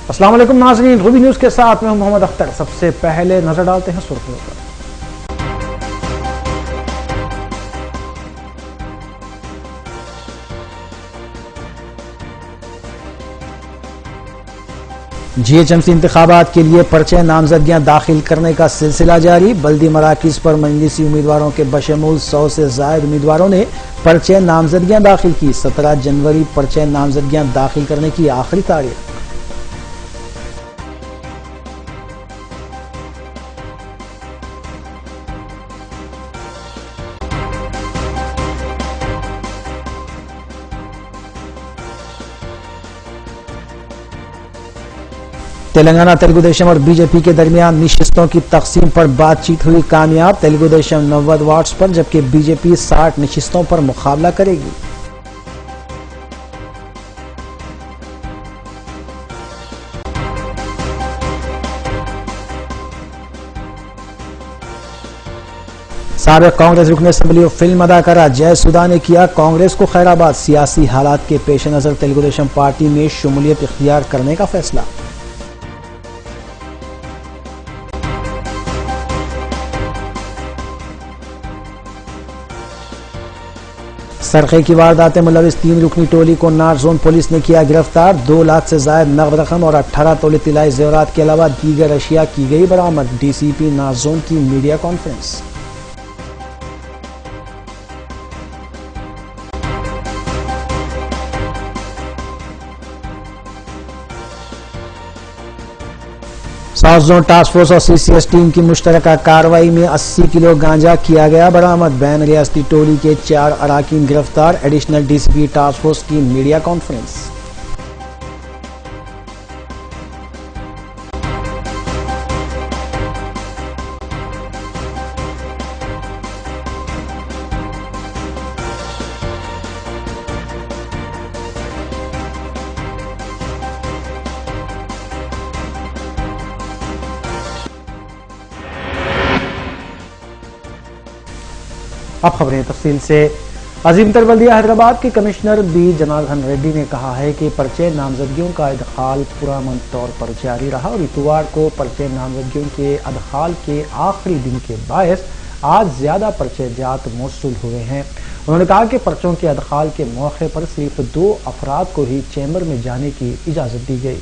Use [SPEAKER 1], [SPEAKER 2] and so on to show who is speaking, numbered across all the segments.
[SPEAKER 1] السلام علیکم ناظرین، روبی نیوز کے ساتھ میں ہوں محمد اختر۔ سب سے پہلے نظر ڈالتے ہیں سرخیوں پر۔ جی ایچ ایم سی انتخابات کے لیے پرچے نامزدگیاں داخل کرنے کا سلسلہ جاری۔ بلدی مراکز پر مجلسی امیدواروں کے بشمول 100 سے زائد امیدواروں نے پرچے نامزدگیاں داخل کی۔ 17 جنوری پرچے نامزدگیاں داخل کرنے کی آخری تاریخ۔ تلنگانہ تیلگو دیشم اور بی جے پی کے درمیان نشستوں کی تقسیم پر بات چیت ہوئی کامیاب۔ تیلگو دیشم 90 وارڈز پر جبکہ بی جے پی 60 نشستوں پر مقابلہ کرے گی۔ سابق کانگریس رکن اسمبلی اور فلم اداکارہ جے سودا نے کیا کانگریس کو خیرآباد۔ سیاسی حالات کے پیش نظر تیلگو دیشم پارٹی میں شمولیت اختیار کرنے کا فیصلہ۔ سرقے کی واردات ملوث 3 رکنی ٹولی کو نار زون پولیس نے کیا گرفتار۔ 2 لاکھ سے زائد نقد رقم اور 18 تولے طلائی زیورات کے علاوہ دیگر اشیاء کی گئی برآمد۔ ڈی سی پی نار زون کی media conference. South zone task force اور سی سی ایس ٹیم کی مشترکہ کارروائی میں 80 کلو گانجا کیا گیا برآمد۔ بین ریاستی ٹولی کے 4 اراکین گرفتار۔ ایڈیشنل ڈی سی پی ٹاسک فورس کی میڈیا کانفرنس۔ اب خبریں تفصیل سے۔ عظیم تر بلدیہ حیدرآباد کے کمشنر بی جناردھن ریڈی نے کہا ہے کہ پرچے نامزدگیوں کا ادخال پرامن طور پر جاری رہا اور اتوار کو پرچے نامزدگیوں کے ادخال کے آخری دن کے باعث آج زیادہ پرچے جات موصول ہوئے ہیں۔ انہوں نے کہا کہ پرچوں کے ادخال کے موقع پر صرف 2 افراد کو ہی چیمبر میں جانے کی اجازت دی گئی۔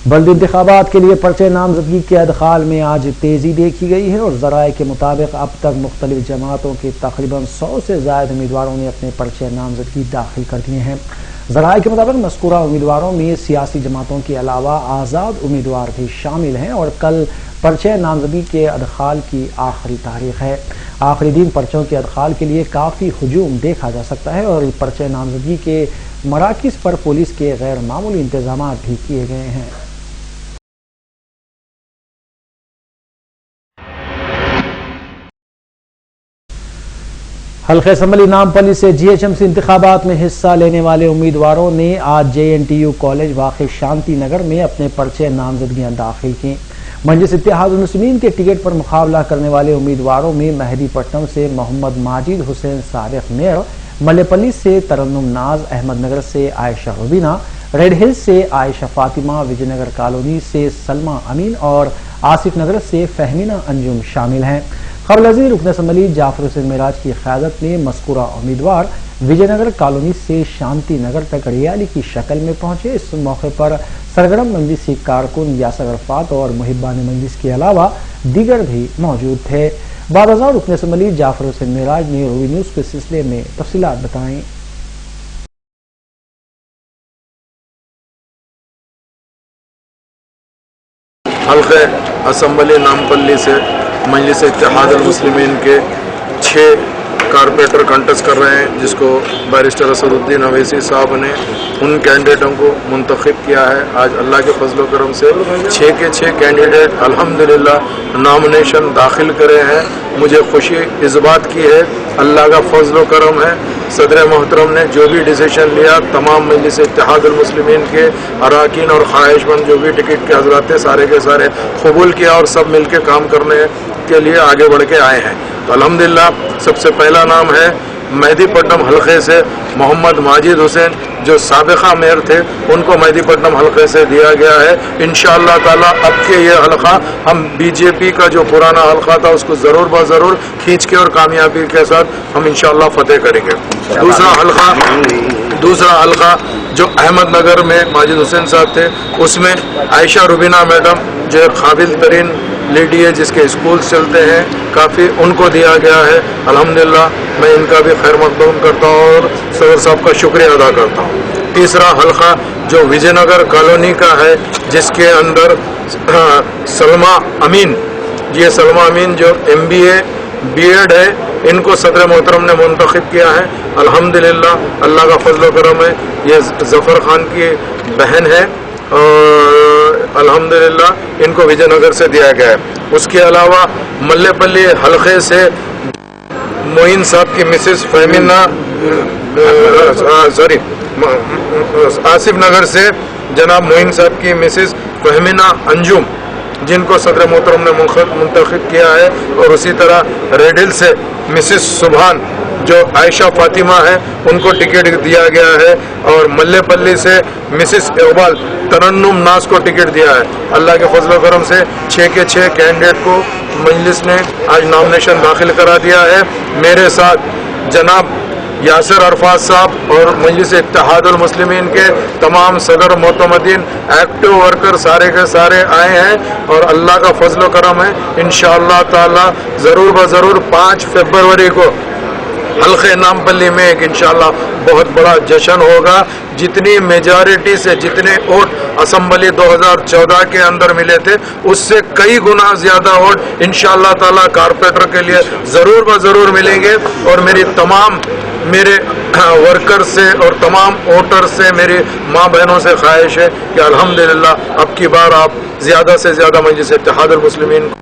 [SPEAKER 1] بلدی انتخابات کے لیے پرچے نامزدگی کے ادخال میں آج تیزی دیکھی گئی ہے اور ذرائع کے مطابق اب تک مختلف جماعتوں کے تقریباً 100 سے زائد امیدواروں نے اپنے پرچے نامزدگی داخل کر دیے ہیں۔ ذرائع کے مطابق مذکورہ امیدواروں میں سیاسی جماعتوں کے علاوہ آزاد امیدوار بھی شامل ہیں اور کل پرچے نامزدگی کے ادخال کی آخری تاریخ ہے۔ آخری دن پرچوں کے ادخال کے لیے کافی ہجوم دیکھا جا سکتا ہے اور پرچے نامزدگی کے مراکز پر پولیس کے غیر معمولی انتظامات بھی کیے گئے ہیں۔ حلقہ اسمبلی نامپلی سے جی ایچ ایم سی انتخابات میں حصہ لینے والے امیدواروں نے آج J N T U college واقع شانتی نگر میں اپنے پرچے نامزدگیاں داخل کی۔ مجلس اتحاد المسلمین کے ٹکٹ پر مقابلہ کرنے والے امیدواروں میں مہدی پٹنم سے محمد ماجد حسین سابق میئر، ملے پلی سے ترنم ناز، احمد نگر سے عائشہ روبینہ، ریڈ ہل سے عائشہ فاطمہ، وجے نگر کالونی سے سلمہ امین اور آصف نگر سے فہمینہ انجم شامل ہیں۔ قبل ازیں رکن اسمبلی جعفر حسین معراج کی قیادت میں مذکورہ امیدوار وجے نگر کالونی سے شانتی نگر تک ریالی کی شکل میں پہنچے۔ اس موقع پر سرگرم مجلسی کارکن یاسر عرفات اور محبان مجلس کے علاوہ دیگر بھی موجود تھے۔ بعد ازاں رکن اسمبلی جعفر حسین معراج نے روبی نیوز کے سلسلے میں تفصیلات بتائیں۔
[SPEAKER 2] حلقہ اسمبلی نامپلی سے مجلس اتحاد المسلمین کے 6 کارپوریٹر کنٹسٹ کر رہے ہیں، جس کو بیرسٹر اسد الدین اویسی صاحب نے ان کینڈیڈیٹوں کو منتخب کیا ہے۔ آج اللہ کے فضل و کرم سے 6 کے 6 کینڈیڈیٹ الحمدللہ نامنیشن داخل کرے ہیں۔ مجھے خوشی اس بات کی ہے، اللہ کا فضل و کرم ہے، صدر محترم نے جو بھی ڈیسیشن لیا تمام مجلس اتحاد المسلمین کے اراکین اور خواہش مند جو بھی ٹکٹ کے حضرات تھے سارے کے سارے قبول کیا اور سب مل کے کام کرنے के लिए आगे बढ़ के आए हैं। तो अल्हम्दुलिल्लाह सबसे पहला नाम है मेहदीपट्टनम हलके से मोहम्मद माजिद हुसैन, जो साबिका मेयर थे, उनको मेहदीपट्टनम हलके से दिया गया है। इंशाअल्लाह ताला अब के ये हलका हम बीजेपी का जो पुराना हलका था उसको ज़रूर ब ज़रूर खींच के और कामयाबी के साथ हम इंशाअल्लाह फतेह करेंगे। दूसरा हलका जो अहमदनगर में माजिद हुसैन साहब थे, उसमें आयशा रुबीना मैडम जो एक काबिल तरीन लेडी है, जिसके स्कूल चलते हैं काफ़ी, उनको दिया गया है। अल्हम्दुलिल्लाह मैं इनका भी खैर मकदूम करता हूँ और सदर साहब का शुक्रिया अदा करता हूँ। तीसरा हलका जो विजयनगर कॉलोनी का है, जिसके अंदर सलमा अमीन, ये सलमा अमीन जो MBA B.Ed है, इनको सदर मोहतरम ने मुंतखब किया है। अल्हम्दुलिल्लाह अल्लाह का फजल करम है, ये ज़फ़र खान की बहन है और अल्हम्दुलिल्लाह इनको विजयनगर से दिया गया है। उसके अलावा मल्लेपल्ली हलके से मोइन साहब की मिसेस फहमीना, आसिफ नगर से जनाब मोइन साहब की मिसेस फहमीना अंजुम, जिनको सदर मोहतरम ने मुंतखब किया है। और उसी तरह रेडिल से मिसेस सुभान जो आयशा फातिमा है, उनको टिकट दिया गया है। और मल्लेपल्ली से मिसेस इकबाल तरन्नुम नाज को टिकट दिया है। अल्लाह के फजल करम से 6 के 6 कैंडिडेट को मजलिस ने आज नॉमिनेशन दाखिल करा दिया है। मेरे साथ जनाब यासिर अरफात साहब और मजलिस इत्तेहादुल मुस्लिमीन के तमाम सदर मोतमदीन एक्टिव वर्कर सारे के सारे आए हैं और अल्लाह का फजल करम है। इंशाअल्लाह ताला ज़रूर ब ज़रूर 5 फरवरी को हल्के नामपल्ली में एक इंशाअल्लाह बहुत बड़ा जश्न होगा। जितनी मेजॉरिटी से जितने वोट असम्बली 2014 के अंदर मिले थे, उससे कई गुना ज़्यादा वोट इंशाअल्लाह ताला कारपोरेटर के लिए ज़रूर ब ज़रूर मिलेंगे। और मेरी तमाम मेरे वर्कर से और तमाम वोटर से, मेरी माँ बहनों से ख्वाहिश है कि अल्हम्दुलिल्लाह अब की बार आप ज़्यादा से ज़्यादा मजलिस इत्तेहादुल मुस्लिमीन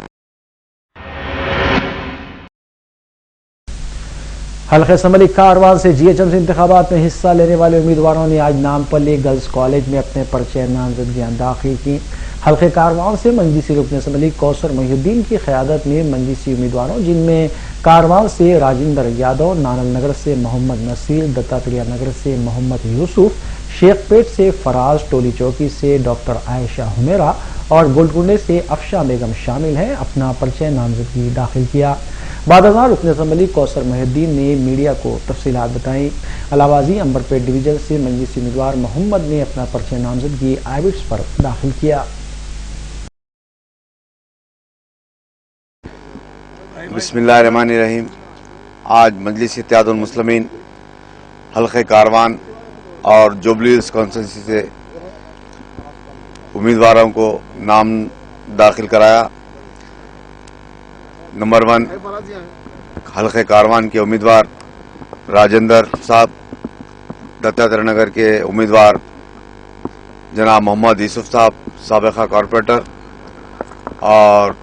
[SPEAKER 1] हल्के असम्बली कारवान से GHMC इंतखाबात में हिस्सा लेने वाले उम्मीदवारों ने आज नामपल्ली गर्ल्स कॉलेज में अपने पर्चे नामजदगियां दाखिल की। हल्के कारवान से मजलिसी रुकन असम्बली कौसर मोहिउद्दीन की क़यादत में मजलिसी उम्मीदवारों, जिनमें कारवान से राजेंद्र यादव, नानल नगर से मोहम्मद नसीर, दत्तात्रेय नगर से मोहम्मद यूसुफ, शेखपेट से फराज, टोली चौकी से डॉक्टर आयशा हुमेरा और गोलकुंडे से अफशा बेगम शामिल हैं, अपना पर्चे नामजदगी दाखिल किया। बादशाह रुकन असम्बली कौसर मोहिउद्दीन ने मीडिया को तफसीलात बताई। अलावाजी अंबरपेट डिवीजन से मजलिसी उम्मीदवार मोहम्मद ने अपना पर्चे नामजदगी आइबिट्स पर दाखिल किया।
[SPEAKER 3] बिस्मिल्लाहिर्रहमानिर्रहीम। आज मजलिस इत्तेहादुल मुस्लिमीन हल्के कारवान और जुबली हिल्स कॉन्स्टिट्यूंसी से उम्मीदवारों को नाम दाखिल कराया। नंबर 1 हल्के कारवान के उम्मीदवार राजेंद्र साहब, दत्तात्रेय नगर के उम्मीदवार जनाब मोहम्मद यूसुफ साहब साबिका कॉर्पोरेटर, और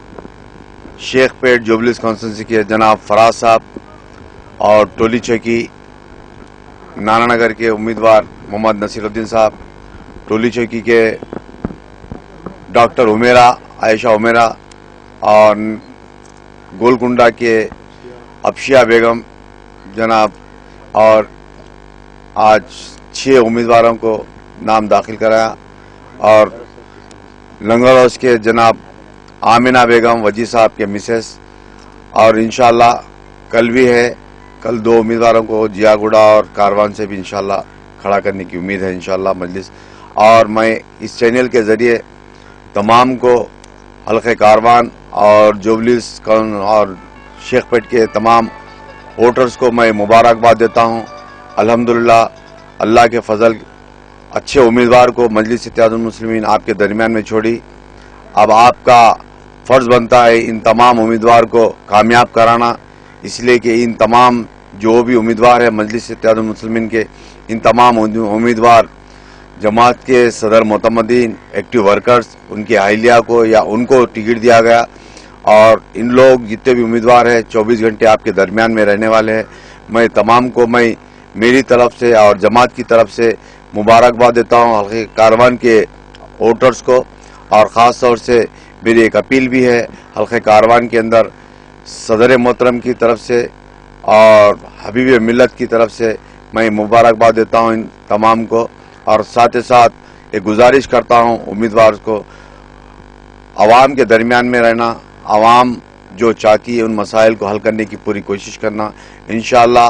[SPEAKER 3] शेखपेट जुबली कॉन्स्टिट्यूंसी के जनाब फराज साहब, और टोली चौकी नाना नगर के उम्मीदवार मोहम्मद नसीरुद्दीन साहब, टोली चौकी के डॉक्टर हुमेरा, आयशा हुमेरा, और गोलकुंडा के अफशिया बेगम जनाब। और आज 6 उम्मीदवारों को नाम दाखिल कराया। और लंगर हाउस के जनाब आमिना बेगम, वजी साहब के मिसेस, और इंशाल्लाह कल भी है, कल 2 उम्मीदवारों को जियागुड़ा और कारवान से भी इंशाल्लाह खड़ा करने की उम्मीद है इंशाल्लाह मजलिस। और मैं इस चैनल के ज़रिए तमाम को हल्के कारवान और जुबलीस और शेखपेट के तमाम वोटर्स को मैं मुबारकबाद देता हूँ। अल्हम्दुलिल्लाह अल्लाह के फजल अच्छे उम्मीदवार को मजलिस इत्तेहादुल मुस्लिमीन आपके दरमियान में छोड़ी। अब आपका फ़र्ज़ बनता है इन तमाम उम्मीदवार को कामयाब कराना, इसलिए कि इन तमाम जो भी उम्मीदवार है मजलिस इत्तेहादुल मुस्लिमीन के, इन तमाम उम्मीदवार जमात के सदर मोतमदीन, एक्टिव वर्कर्स, उनकी अहलिया को या उनको टिकट दिया गया। और इन लोग जितने भी उम्मीदवार हैं 24 घंटे आपके दरमियान में रहने वाले हैं। मैं तमाम को मेरी तरफ से और जमात की तरफ से मुबारकबाद देता हूँ हल्के कारवान के वोटर्स को। और ख़ास तौर से मेरी एक अपील भी है, हल्के कारवान के अंदर सदर मोहतरम की तरफ से और हबीब मिल्लत की तरफ से मैं मुबारकबाद देता हूं इन तमाम को, और साथ ही साथ एक गुजारिश करता हूं उम्मीदवार को आवाम के दरमियान में रहना, आवाम जो चाहती है उन मसाइल को हल करने की पूरी कोशिश करना। इंशाअल्लाह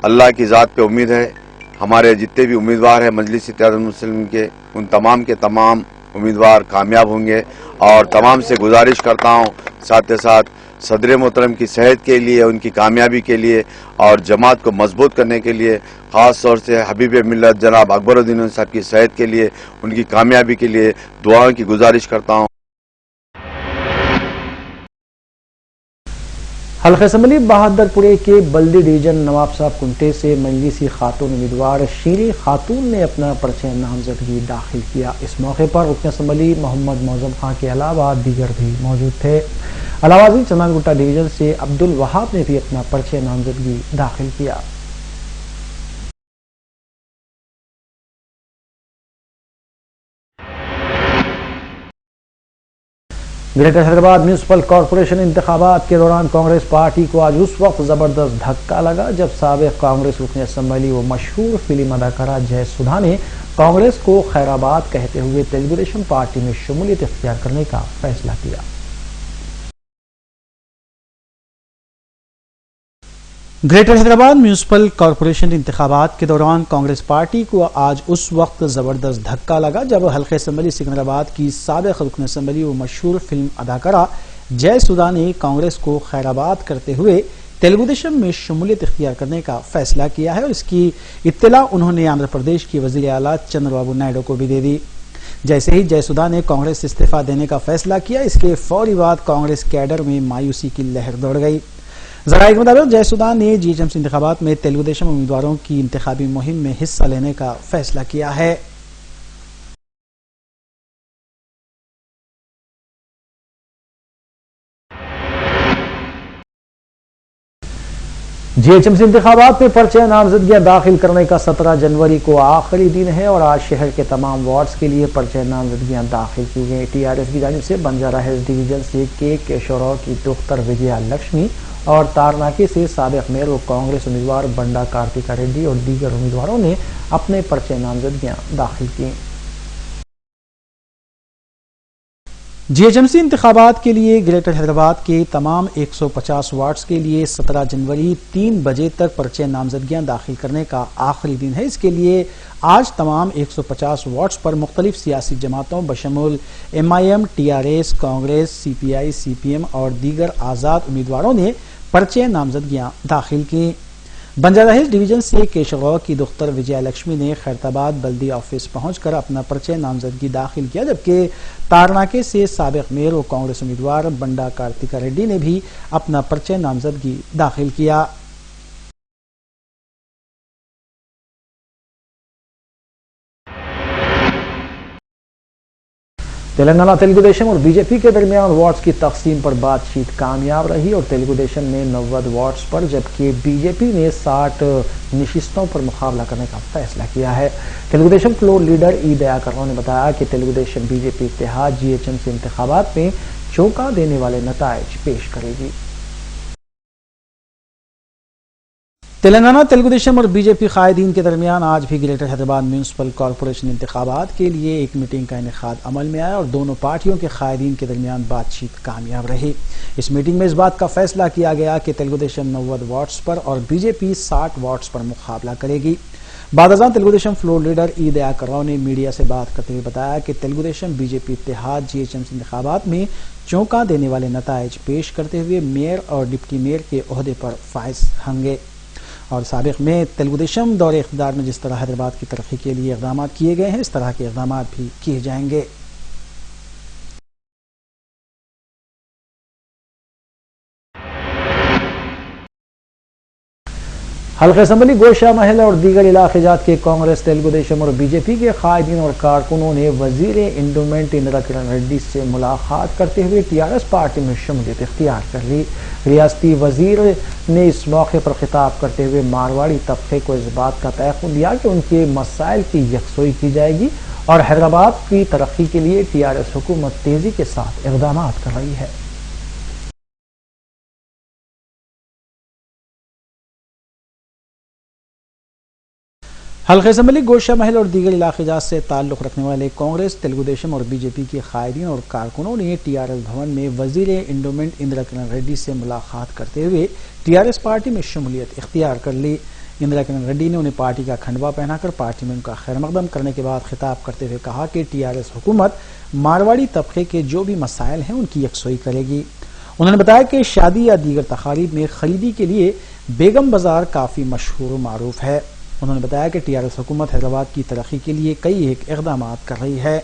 [SPEAKER 3] अल्लाह की ज़ात पे उम्मीद है, हमारे जितने भी उम्मीदवार हैं मजलिस इत्तेहादुल मुस्लिमीन के, उन तमाम के तमाम उम्मीदवार कामयाब होंगे। और तमाम से गुजारिश करता हूँ साथ ही साथ सदर मोहतरम की सेहत के लिए, उनकी कामयाबी के लिए और जमात को मजबूत करने के लिए, ख़ास तौर से हबीब मिल्लत जनाब अकबरुद्दीन साहब की सेहत के लिए, उनकी कामयाबी के लिए दुआओं की गुजारिश करता हूँ।
[SPEAKER 1] हल्का असम्बली बहादुरपुरे के बल्दी डिवीजन नवाब साहब कुंटे से मजलिसी खातून उम्मीदवार शीरी खातून ने अपना पर्चा नामजदगी दाखिल किया। इस मौके पर रुकन असम्बली मोहम्मद मौजम खां के अलावा दीगर भी मौजूद थे। अलावाजी चंदनगुट्टा डिवीजन से अब्दुल वहाब ने भी अपना पर्चा नामजदगी दाखिल किया। ग्रेटर हैदराबाद म्यूनिसिपल कॉरपोरेशन इंतखाबात के दौरान कांग्रेस पार्टी को आज उस वक्त जबरदस्त धक्का लगा जब साबिक कांग्रेस रुकन असम्बली व मशहूर फिल्म अदाकारा जय सुधा ने कांग्रेस को खैराबाद कहते हुए तेलुगु देशम पार्टी में शमूलियत इख्तियार करने का फैसला किया। ग्रेटर हैदराबाद म्यूनिसिपल कॉरपोरेशन इंतखाबात के दौरान कांग्रेस पार्टी को आज उस वक्त जबरदस्त धक्का लगा जब हल्के असम्बली सिकंदराबाद की साबिक रुकन असम्बली व मशहूर फिल्म अदाकारा जय सुधा ने कांग्रेस को खैराबाद करते हुए तेलुगु देशम में शमूलियत इख्तियार करने का फैसला किया है और इसकी इत्तला उन्होंने आंध्र प्रदेश की वजीर आला चंद्रबाबू नायडू को भी दे दी। जैसे ही जय सुधा ने कांग्रेस से इस्तीफा देने का फैसला किया, इसके फौरी बाद कांग्रेस कैडर में मायूसी की लहर दौड़ गई। ज़राए के मुताबिक जय सुधा ने जीएचएमसी इंतखाबात में तेलुगु देशम उम्मीदवारों की इंतखाबी मुहिम में हिस्सा लेने का फैसला किया है। जीएचएमसी इंतखाबात में पर्चे नामजदगियां दाखिल करने का 17 जनवरी को आखिरी दिन है और आज शहर के तमाम वार्ड्स के लिए पर्चे नामजदगियां दाखिल की गई। टीआरएस की जानिब से बंजारा हिल्स डिवीजन से के केशवराव की दुख्तर विजया लक्ष्मी और तारनाके से साबिक मेयर व कांग्रेस उम्मीदवार बंडा कार्तिका रेड्डी और दीगर उम्मीदवारों ने अपने पर्चे नामजदगियां दाखिल की। जीएचएमसी इंतखाबात के लिए ग्रेटर हैदराबाद के तमाम 150 वार्ड्स के लिए 17 जनवरी 3 बजे तक पर्चे नामजदगियां दाखिल करने का आखिरी दिन है। इसके लिए आज तमाम 150 वार्ड्स पर मुख्तलिफ सियासी जमातों बशमूल MIM, TRS, Congress, CPI, CPM और दीगर आज़ाद उम्मीदवारों ने पर्चे नामजदगियां दाखिल की। बंजारा हिल्स डिवीजन से केशवराव की दुख्तर विजया लक्ष्मी ने खैरताबाद बल्दी ऑफिस पहुंचकर अपना पर्चे नामजदगी दाखिल किया, जबकि तारनाके से साबिक मेयर और कांग्रेस उम्मीदवार बंडा कार्तिका रेड्डी ने भी अपना पर्चे नामजदगी दाखिल किया। तेलंगाना तेलुगु देशम और बीजेपी के दरमियान वार्ड्स की तकसीम पर बातचीत कामयाब रही और तेलुगु देशम ने 90 वार्ड्स पर जबकि बीजेपी ने 60 नशिस्तों पर मुकाबला करने का फैसला किया है। तेलुगु देशम फ्लोर लीडर ई दयाकर राव ने बताया कि तेलुगु देशम बीजेपी इत्तेहाद जीएचएमसी इंतखाबात में चौंका देने वाले नताइज पेश करेगी। तेलंगाना तेलुगु देशम और बीजेपी कायदीन के दरमियान आज भी ग्रेटर हैदराबाद म्यूनिसिपल कॉरपोरेशन इंतखाबात के लिए एक मीटिंग का इनेकाद अमल में आया और दोनों पार्टियों के कायदीन के दरमियान बातचीत कामयाब रही। इस मीटिंग में इस बात का फैसला किया गया कि तेलुगु देशम 90 वार्ड्स पर और बीजेपी 60 वार्ड्स पर मुकाबला करेगी। बादशाह तेलुगु देशम फ्लोर लीडर ई दयाकर राव ने मीडिया से बात करते हुए बताया कि तेलुगु देशम बीजेपी इत्तेहाद जीएचएमसी इंतखाबात में चौंका देने वाले नताइज पेश करते हुए मेयर और डिप्टी मेयर के ओहदे पर फाइज होंगे और साबिक में तेलुगु देशम दौरे इख्तियार में जिस तरह हैदराबाद की तरक्की के लिए इक़दाम किए गए हैं, इस तरह के इक़दाम भी किए जाएंगे। हल्का असम्बली गोशा महल और दीगर इलाके जात के कांग्रेस तेलुगु देशम और बीजेपी के कायदीन और कारकुनों ने वजीर इंडोमेंट इंदिरा किरण रेड्डी से मुलाकात करते हुए टीआरएस पार्टी में शमूलियत इख्तियार कर ली। रियासती वजीर ने इस मौके पर खिताब करते हुए मारवाड़ी तबके को इस बात का तयक़ुन दिया कि उनके मसाइल की यकसोई की जाएगी और हैदराबाद की तरक्की के लिए टीआरएस हुकूमत तेजी के साथ इक़दाम कर रही है। हल्के असम्बली गोशा महल और दीगर इलाके जात से ताल्लुक़ रखने वाले कांग्रेस, तेलुगु देशम और बीजेपी के कायदीन और कारकुनों ने टीआरएस भवन में वजीर इंडोमेंट इंदिरा किरण रेड्डी से मुलाकात करते हुए टीआरएस पार्टी में शमूलियत इख्तियार कर ली। इंदिरा किरण रेड्डी ने उन्हें पार्टी का खंडवा पहनाकर पार्टी में उनका खैरमकदम करने के बाद खिताब करते हुए कहा कि टीआरएस हुकूमत मारवाड़ी तबके के जो भी मसाइल हैं उनकी यकसुई करेगी। उन्होंने बताया कि शादी या दीगर तकारीब में खरीदी के लिए बेगम बाजार काफ़ी मशहूर मारूफ है। उन्होंने बताया कि टीआरएस हुकूमत हैदराबाद की तरक्की के लिए कई एक इक़दाम कर रही है।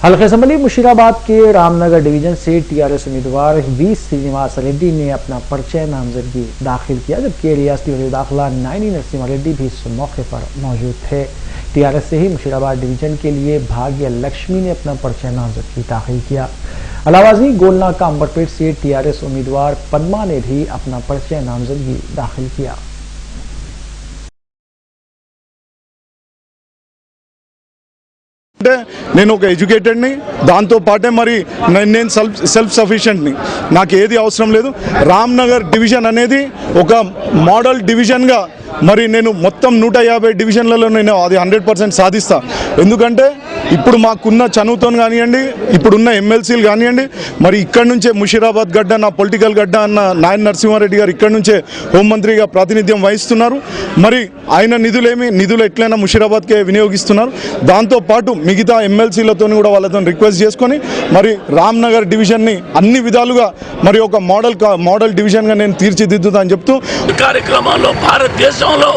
[SPEAKER 1] हल्के असम्बली मुशीराबाद के रामनगर डिवीजन से टीआरएस उम्मीदवार वी श्रीनिवास रेड्डी ने अपना पर्चा नामजदगी दाखिल किया, जबकि रियासती वज़ीर दाखिला नायनी नरसिम्हा रेड्डी भी इस मौके पर मौजूद थे। टीआरएस से ही मुशीराबाद डिवीजन के लिए भाग्य लक्ष्मी ने अपना पर्चा नामजदगी दाखिल किया। अलावाजी गोलनाका अंबरपेट से टीआरएस उम्मीदवार पद्मा ने भी अपना पर्चा नामजदगी दाखिल किया।
[SPEAKER 4] నేను ఒక ఎడ్యుకేటెడ్ ని, దాంతో పాటే మరి నేను సెల్ఫ్ సఫిషియెంట్ ని, నాకు ఏది అవసరం లేదు. రామ్నగర్ డివిజన్ అనేది ఒక మోడల్ డివిజన్ గా మరి నేను మొత్తం 150 డివిజన్లలో నేను అది 100% సాధిస్తా. ఎందుకంటే ఇప్పుడు మాకున్న చనువుతో కానివ్వండి, ఇప్పుడున్న ఎమ్మెల్సీలు కానివ్వండి, మరి ఇక్కడి నుంచే ముషీరాబాద్ గడ్డ, నా పొలిటికల్ గడ్డ అన్న నాయన నరసింహారెడ్డి గారు ఇక్కడి నుంచే హోంమంత్రిగా ప్రాతినిధ్యం వహిస్తున్నారు. మరి ఆయన నిధులు ఎట్లయినా ముషీరాబాద్కే వినియోగిస్తున్నారు. దాంతోపాటు మిగతా ఎమ్మెల్సీలతో కూడా వాళ్ళతో రిక్వెస్ట్ చేసుకొని మరి రామ్నగర్ డివిజన్ని అన్ని విధాలుగా మరి ఒక మోడల్ డివిజన్గా నేను తీర్చిదిద్దుతా అని చెప్తూ
[SPEAKER 5] కార్యక్రమాల్లో భారతదేశంలో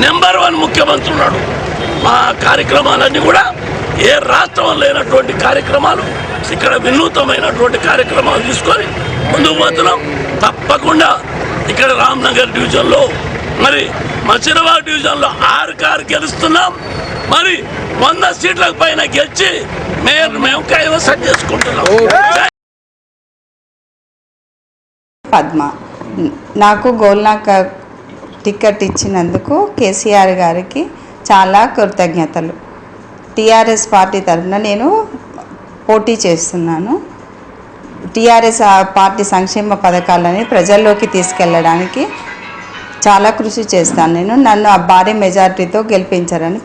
[SPEAKER 5] నెంబర్ 1 ముఖ్యమంత్రి ఉన్నాడు. మా కార్యక్రమాలన్నీ కూడా ఏ రాష్ట్రం లేనటువంటి కార్యక్రమాలు, ఇక్కడ వినూతమైనటువంటి కార్యక్రమాలు తీసుకొని ముందుకు పోతున్నాం. తప్పకుండా ఇక్కడ రామ్నగర్ డివిజన్లో మరి మసిరాబాద్ డివిజన్లో 6 గెలుస్తున్నాం. మరి 100 సీట్ల పైన గెలిచి మేయర్ మేము కైవసం చేసుకుంటున్నాం.
[SPEAKER 6] పద్మ, నాకు గోల్నాక టికెట్ ఇచ్చినందుకు కేసీఆర్ గారికి చాలా కృతజ్ఞతలు. టీఆర్ఎస్ పార్టీ తరఫున నేను పోటీ చేస్తున్నాను. టీఆర్ఎస్ పార్టీ సంక్షేమ పథకాలని ప్రజల్లోకి తీసుకెళ్ళడానికి చాలా కృషి చేస్తాను. నన్ను భారీ మెజారిటీతో గెలిపించారని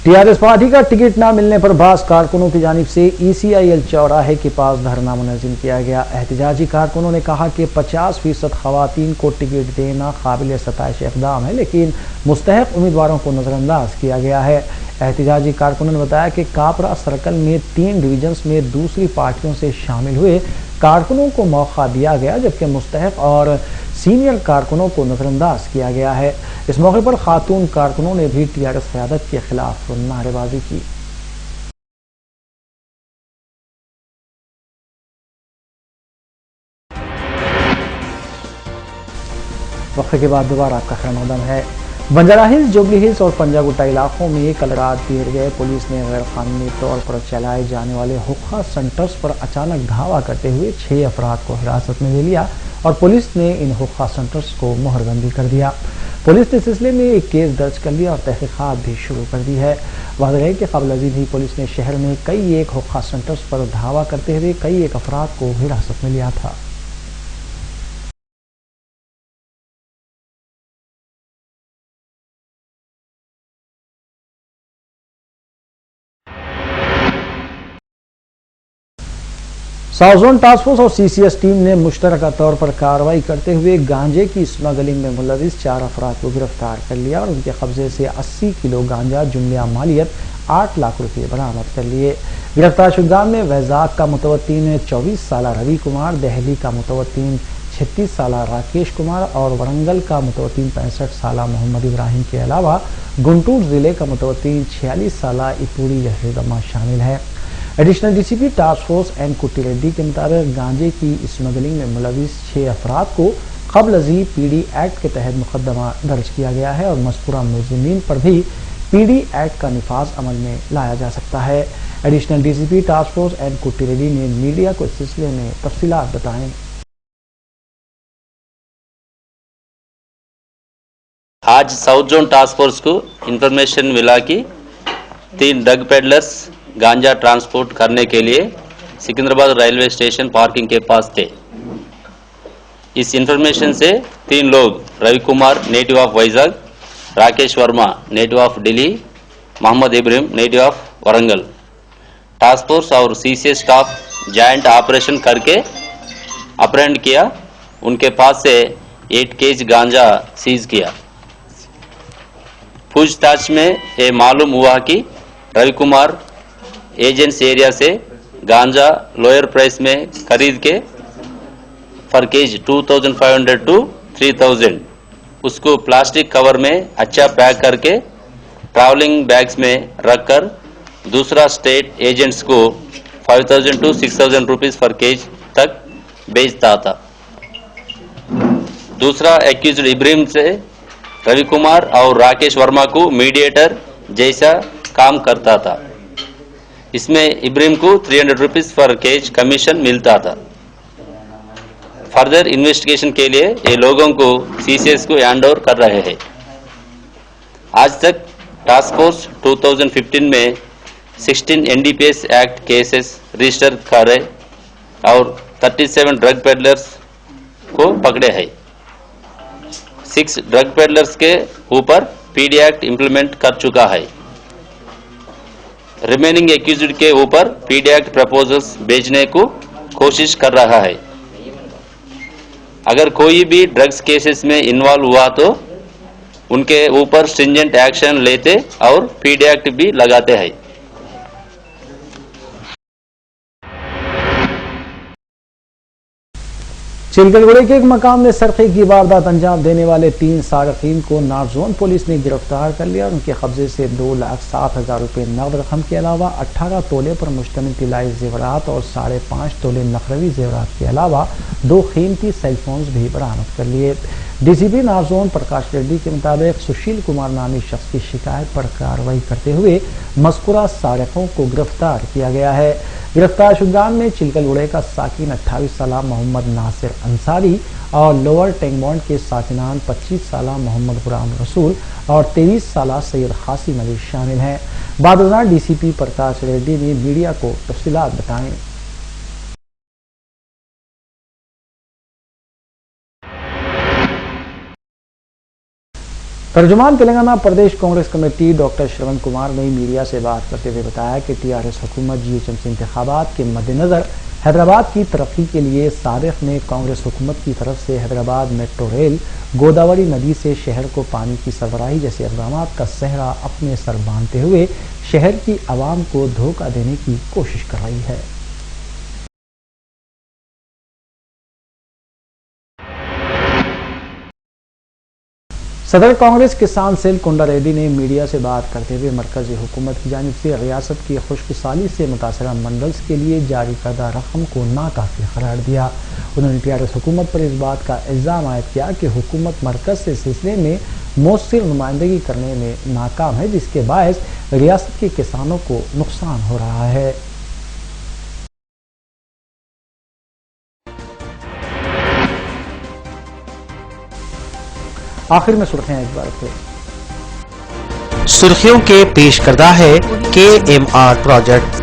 [SPEAKER 1] टीआरएस पार्टी का टिकट न मिलने पर भास कारकुनों की जानिब से ईसीआईएल चौराहे के पास धरना मुनज़्ज़म किया गया। एहतजाजी कारकुनों ने कहा कि 50% खवातीन को टिकट देना काबिल सताइश इक़दाम है, लेकिन मुस्तहक़ उम्मीदवारों को नज़रअंदाज किया गया है। एहतजाजी कारकुनों ने बताया कि कापरा सर्कल में 3 डिवीजन्स में दूसरी पार्टियों से शामिल हुए कारकुनों को मौका दिया गया, जबकि मुस्तहक़ और सीनियर कारकुनों को नज़रअंदाज किया गया है। इस मौके पर खातून कारकुनों ने भी टीआरएस क़यादत के खिलाफ नारेबाजी की। वक्फे के बाद दोबारा आपका खैरमकदम है। बंजारा हिल्स, जुबली हिल्स और पंजागुट्टा इलाकों में कल रात देर गए पुलिस ने गैर कानूनी तौर पर चलाए जाने वाले हुक्का सेंटर्स पर अचानक धावा करते हुए 6 अफराद को हिरासत में ले लिया और पुलिस ने इन हुक्का सेंटर्स को मोहरबंदी कर दिया। पुलिस ने सिलसिले में एक केस दर्ज कर लिया और तहकीकात भी शुरू कर दी है। वाज़ेह है कि क़ब्ल अज़ीम ही पुलिस ने शहर में कई एक हुक्का सेंटर्स पर धावा करते हुए कई एक अफराद को हिरासत में लिया था। साउथ जोन टास्क फोर्स और सीसीएस टीम ने मुश्तरका तौर पर कार्रवाई करते हुए गांजे की स्मगलिंग में मुलविस 4 अफराद को गिरफ्तार कर लिया और उनके कब्जे से 80 किलो गांजा जुमला मालियत 8 लाख रुपये बरामद कर लिए। गिरफ्तार शुदा में वैजाग का मुतवत्तिन 24 साल रवि कुमार, दहली का मुतवत्तिन 36 साल राकेश कुमार और वरंगल का मुतवत्तिन 65 साल मोहम्मद इब्राहिम के अलावा गुंटूर जिले का मुतवत्तिन 46 साल इपूरी यशोदम्मा शामिल है। Additional DCP task force N Kutti Reddy के मुताबिक गांजे की स्मगलिंग में मुलविस 6 अफराद को क़ब्ल अज़ीम पीडी एक्ट के तहत मुकदमा दर्ज किया गया है और मज़कूरा मुलज़िमीन पर भी पीडी एक्ट का निफाज अमल में लाया जा सकता है। Additional DCP task force N Kutti Reddy ने मीडिया को इस सिलसिले में तफसीलात बताएं।
[SPEAKER 7] आज साउथ जोन टास्क फोर्स को इंफॉर्मेशन मिला कि 3 ड्रग पेडलर्स गांजा ट्रांसपोर्ट करने के लिए सिकंदराबाद रेलवे स्टेशन पार्किंग के पास थे। इस इंफॉर्मेशन से 3 लोग Ravi Kumar native of Vizag, Rakesh Verma native of Delhi, Mohammed Ibrahim native of Warangal task force और सीसीएस स्टाफ जॉइंट ऑपरेशन करके अपरेंड किया। उनके पास से 8 केजी गांजा सीज किया। पूछताछ में ये मालूम हुआ कि रवि कुमार एजेंट्स एरिया से गांजा लोअर प्राइस में खरीद के फॉर केज 2500 to 3000 उसको प्लास्टिक कवर में अच्छा पैक करके ट्रैवलिंग बैग्स में रखकर दूसरा स्टेट एजेंट्स को 5000 to 6000 रुपीस फॉर केज तक बेचता था। दूसरा एक्यूज्ड इब्राहिम से रवि कुमार और राकेश वर्मा को मीडिएटर जैसा काम करता था। इसमें इब्राहिम को 300 रुपीस पर केज कमीशन मिलता था। फर्दर इन्वेस्टिगेशन के लिए ये लोगों को सीसीएस को हैंड ओवर कर रहे हैं। आज तक टास्क फोर्स 2015 में 16 एनडीपीएस एक्ट केसेस रजिस्टर करे और 37 ड्रग पेडलर्स को पकड़े हैं। 6 ड्रग पेडलर्स के ऊपर पीडी एक्ट इम्प्लीमेंट कर चुका है। रिमेनिंग एक्यूज्ड के ऊपर पीडी एक्ट प्रपोजल्स भेजने को कोशिश कर रहा है। अगर कोई भी ड्रग्स केसेस में इन्वॉल्व हुआ तो उनके ऊपर स्ट्रिंजेंट एक्शन लेते और पीडी एक्ट भी लगाते हैं।
[SPEAKER 1] चिलकलगुड़े के एक मकाम में सरखे की वारदात अंजाम देने वाले 3 सारकीन को नॉर्थ जोन पुलिस ने गिरफ्तार कर लिया और उनके कब्जे से 2,07,000 रुपये नकद रकम के अलावा 18 तोले पर मुश्तमिल तिलाई जेवरात और 5.5 तोले नखरवी जेवरात के अलावा 2 कीमती सेलफोन्स भी बरामद कर लिए। डीसीपी नॉर्थ जोन प्रकाश रेड्डी के मुताबिक सुशील कुमार नामी शख्स की शिकायत पर कार्रवाई करते हुए मज़कूरा सारिकों को गिरफ्तार किया गया है। गिरफ्तार शुदान में चिलकलगुड़े का साकिन 28 साल मोहम्मद नासिर अंसारी और लोअर टेंगबॉन्ड के साकिनान 25 साल मोहम्मद गुलाम रसूल और 23 साल सैयद कासिम अली शामिल हैं। बाद डीसीपी प्रकाश रेड्डी ने मीडिया को तफसीलात बताएं। तर्जुमान तेलंगाना प्रदेश कांग्रेस कमेटी डॉक्टर श्रवण कुमार ने मीडिया से बात करते हुए बताया कि टीआरएस हुकूमत जीएचएमसी इंतखाबात के मद्देनजर हैदराबाद की तरक्की के लिए साबिक़ में कांग्रेस हुकूमत की तरफ से हैदराबाद मेट्रो रेल, गोदावरी नदी से शहर को पानी की सरबराही जैसे इक़दाम का सेहरा अपने सर बांधते हुए शहर की आवाम को धोखा देने की कोशिश कर रही है। सदर कांग्रेस किसान सेल कुंडा रेड्डी ने मीडिया से बात करते हुए मरकजी हुकूमत की जानिब से रियासत की खुशकिसाली से मुतासरा मंडल्स के लिए जारी करदा रकम को नाकाफी करार दिया। उन्होंने टीआरएस हुकूमत पर इस बात का इल्ज़ाम आयद किया कि हुकूमत मरकज से सिलसिले में मौसर नुमाइंदगी करने में नाकाम है, जिसके बायस रियासत के किसानों को नुकसान हो रहा है। आखिर में सुर्खियां एक बार फिर।
[SPEAKER 8] सुर्खियों के पेश करदा है KMR प्रोजेक्ट।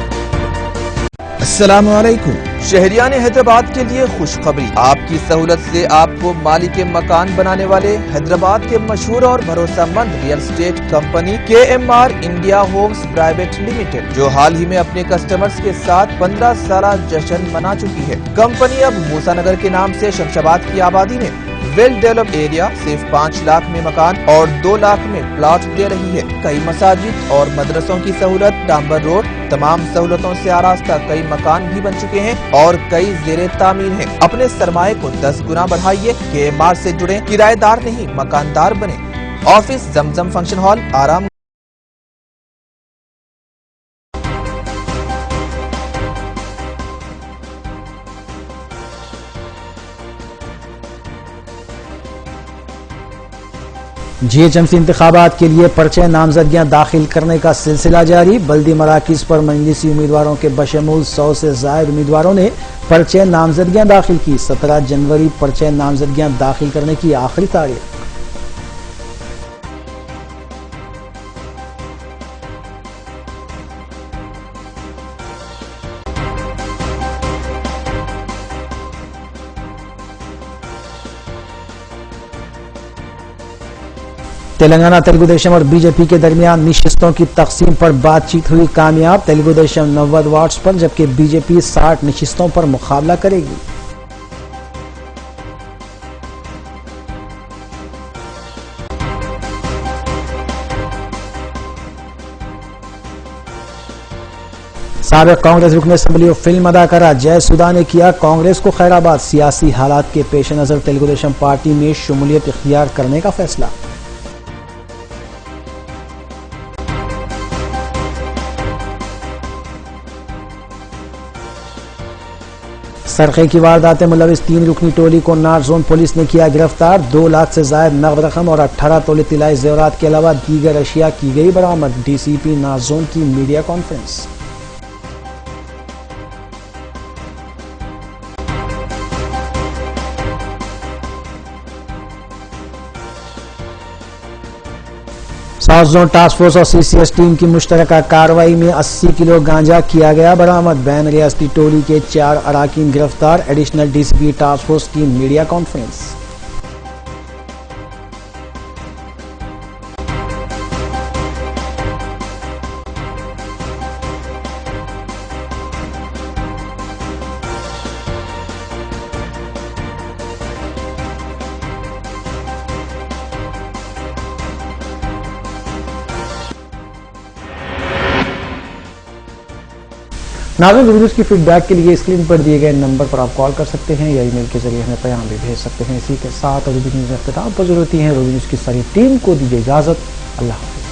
[SPEAKER 8] अस्सलाम वालेकुम।
[SPEAKER 9] शहरियान हैदराबाद के लिए खुशखबरी। आपकी सहूलत से आपको मालिक मकान बनाने वाले हैदराबाद के मशहूर और भरोसेमंद real estate company KMR India Homes Private Limited, जो हाल ही में अपने कस्टमर्स के साथ 15 साल जश्न मना चुकी है। कंपनी अब मूसा नगर के नाम से शमशाबाद की आबादी में वेल डेवलप्ड एरिया सिर्फ 5 लाख में मकान और 2 लाख में प्लॉट दे रही है। कई मसाजिद और मदरसों की सहूलत, डांबर रोड, तमाम सहूलतों से आरास्ता कई मकान भी बन चुके हैं और कई ज़ेरे तामीर हैं। अपने सरमाए को 10 गुना बढ़ाइए। KMR से जुड़े, किराएदार नहीं मकानदार बने। ऑफिस जमजम फंक्शन हॉल, आराम।
[SPEAKER 1] जीएचएमसी इंतखाबात के लिए पर्चे नामजदगियां दाखिल करने का सिलसिला जारी। बल्दी मराकिज पर मजलिसी उम्मीदवारों के बशमूल 100 से ज़ायद उम्मीदवारों ने पर्चे नामजदगियां दाखिल की। 17 जनवरी पर्चे नामजदगियां दाखिल करने की आखिरी तारीख। تلنگانہ تیلگو دیشم اور بی جے پی کے درمیان نشستوں کی تقسیم پر بات چیت ہوئی کامیاب. تیلگو دیشم 90 وارڈز پر جبکہ بی جے پی 60 نشستوں پر مقابلہ کرے گی. سابق کانگریس رکن اسمبلی اور فلم اداکارہ جے سودا نے کیا کانگریس کو خیرآباد. سیاسی حالات کے پیش نظر تیلگو دیشم پارٹی میں شمولیت اختیار کرنے کا فیصلہ. سرقے کی واردات ملوث 3 رکنی ٹولی کو نار زون پولیس نے کیا گرفتار. 2 لاکھ سے زائد نقد رقم اور 18 تولے طلائی زیورات کے علاوہ دیگر اشیاء کی گئی برآمد. ڈی سی پی نار زون کی media conference. South zone task force اور سی سی ایس ٹیم کی مشترکہ کارروائی میں 80 کلو گانجا کیا گیا برآمد. بین ریاستی ٹولی کے 4 اراکین گرفتار. ایڈیشنل ڈی سی پی ٹاسک فورس کی میڈیا کانفرنس. ناظرین ویڈیوز کی فیڈ بیک کے لیے اسکرین پر دیے گئے نمبر پر آپ کال کر سکتے ہیں یا ای میل کے ذریعے ہمیں پیغام بھی بھیج سکتے ہیں. اسی کے ساتھ روبی نیوز اختتام پر ضرورتی ہے. روبی نیوز کی ساری ٹیم کو دیجیے اجازت. اللہ حافظ.